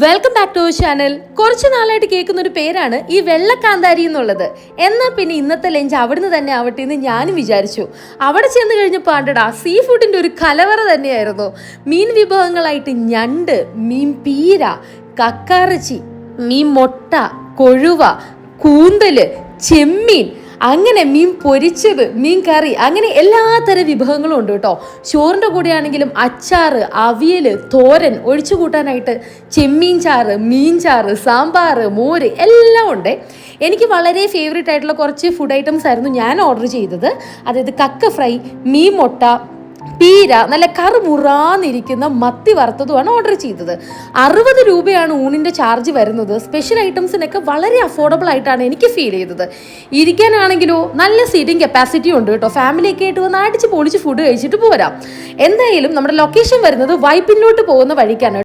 Welcome back to our channel. കുറച്ച് നാളായിട്ട് കേൾക്കുന്ന ഒരു പേരാണ് ഈ വെള്ളക്കാന്താരി എന്നുള്ളത്. എന്നാൽ പിന്നെ ഇന്നത്തെ ലഞ്ച് അവിടുന്ന് തന്നെ ആവട്ടെ എന്ന് ഞാനും വിചാരിച്ചു. അവിടെ ചെന്ന് കഴിഞ്ഞപ്പോൾ ആണ്ടടാ സീ ഫുഡിൻ്റെ ഒരു കലവറ തന്നെയായിരുന്നു. മീൻ വിഭവങ്ങളായിട്ട് ഞണ്ട്, മീൻ പീര, കക്കാറച്ചി, മീൻ മുട്ട, കൊഴുവ, കൂന്തല്, ചെമ്മീൻ, അങ്ങനെ മീൻ പൊരിച്ചത്, മീൻ കറി, അങ്ങനെ എല്ലാത്തരം വിഭവങ്ങളും ഉണ്ട് കേട്ടോ. ചോറിൻ്റെ കൂടെയാണെങ്കിലും അച്ചാറ്, അവിയൽ, തോരൻ, ഒഴിച്ചു കൂട്ടാനായിട്ട് ചെമ്മീൻ ചാറ്, മീൻ ചാറ്, സാമ്പാർ, മോര് എല്ലാം ഉണ്ട്. എനിക്ക് വളരെ ഫേവറേറ്റ് ആയിട്ടുള്ള കുറച്ച് ഫുഡ് ഐറ്റംസ് ആയിരുന്നു ഞാൻ ഓർഡർ ചെയ്തത്. അതായത് കക്ക ഫ്രൈ, മീൻ മുട്ട, പീര, നല്ല കറുമുറാന്നിരിക്കുന്ന മത്തി വറുത്തതുമാണ് ഓർഡർ ചെയ്തത്. 60 രൂപയാണ് ഊണിൻ്റെ ചാർജ് വരുന്നത്. സ്പെഷ്യൽ ഐറ്റംസിനൊക്കെ വളരെ അഫോർഡബിൾ ആയിട്ടാണ് എനിക്ക് ഫീൽ ചെയ്തത്. ഇരിക്കാനാണെങ്കിലോ നല്ല സീറ്റിംഗ് കപ്പാസിറ്റി ഉണ്ട് കേട്ടോ. ഫാമിലിയൊക്കെ ആയിട്ട് വന്ന് അടിച്ച് പൊളിച്ച് ഫുഡ് കഴിച്ചിട്ട് പോരാം. എന്തായാലും നമ്മുടെ ലൊക്കേഷൻ വരുന്നത് വൈപ്പിന്നോട്ട് പോകുന്ന വഴിക്കാണ്.